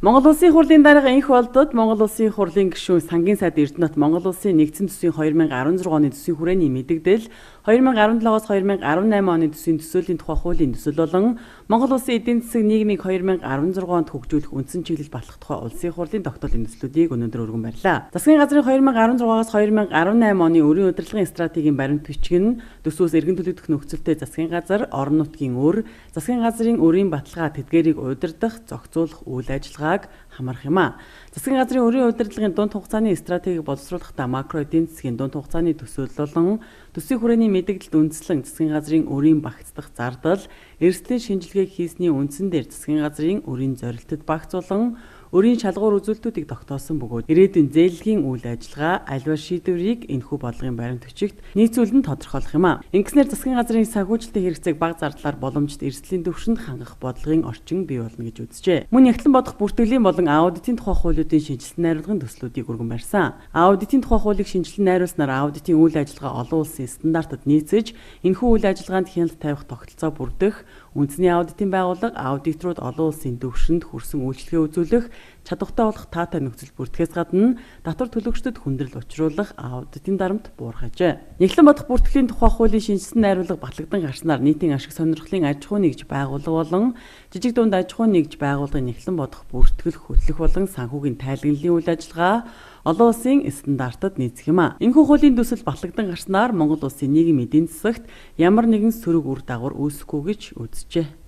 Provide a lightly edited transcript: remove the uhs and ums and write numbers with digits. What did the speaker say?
Монгол Улсын хурлын дарга энх болдод Монгол Улсын хурлын гишүүн Сангийн сайд Эрдэнэт Монгол Улсын нэгдсэн төсвийн 2016 оны төсвийн хүрээний мэдэгдэл 2017-оос 2018 оны төсвийн төсөөлийн тухай хуулийн төсөл болон Монгол Улсын эдийн засаг нийгмийг 2016 онд хөгжүүлэх үндсэн чиглэл батлах тухай Улсын хурлын тогтоолын төслүүдийг өнөөдөр өргөн барьлаа. Засгийн газрын 2016-аас 2018 оны өрийн удирдлагын стратегийн баримт бичиг нь төсвөөс эргэн төлөгдөх нөхцөлтэй засгийн газар, орон нутгийн өр, засгийн газрын өрийн баталгаа тэдгээрийг удирдах, зохицуулах үйл ажиллагааг хамарах юм а. Засгийн газрын өрийн удирдлагын дунд хугацааны стратегийг боловсруулахдаа макро эдийн засгийн дунд хугацааны төсөөл болон төсвийн хүрээний мэдээлэлд үндэслэн засгийн газрын өрийн багцдах зардал, эрсдлийн шинжилгээг хийсний үндсэн дээр засгийн газрын өрийн зорилтод багц болон өрийн шалгуур үзүүлэлтүүдийг тогтоосон бөгөөд ирээдүйн зээлгийн үйл ажиллагаа альва шийдвэрийг энэхүү бодлогын баримт бичигт нийцүүлэн тодорхойлох юм а. Ингэснээр засгийн газрын санхүүжилтийн хэрэгцээг бага зардлаар боломжит эрсдлийн түвшинд хангах бодлогын орчин бий болно гэж үзжээ. Мөн ягтлан бодох бүртгэлийн болон аудитын тухай хуулиудын шинжилсэн найруулгын төслүүдийг өргөн барьсан. Аудитын тухай хуулийг шинжилэн найруулснаар аудитын үйл ажиллагаа олон улсын стандартад нийцэж энэхүү үйл ажиллагаанд хяналт тавих тогтолцоо бүрдэх, үндэсний аудитын байгууллага аудиторууд олон улсын түвшинд хүрсэн үйлчлэгээ үзүүлэх, чадвартай болох таатай нөхцөл бүртгэхээс гадна татвар төлөгчдөд хүндрэл учруулах аудитын дарамт буурхажээ. Ягтлан бодох бүртгэлийн тухай хуулийн шинжилсэн найруулга батлагдсан гарснаар нийтийн ашиг сонирхлын аж ахуй нэгж байгууллага болон жижиг дунд аж ахуй нэгж байгууллагын ягтлан бодох бүртгэл хөтлөх болон санхүүгийн тайлагналын үйл ажиллагаа олон улсын стандартад нийцэх юм а. Энэхүү хуулийн төсөл батлагдсан гарснаар Монгол улсын нийгэм эдийн засагт ямар нэгэн сөрөг үр дагавар үүсэхгүй гэж үзжээ.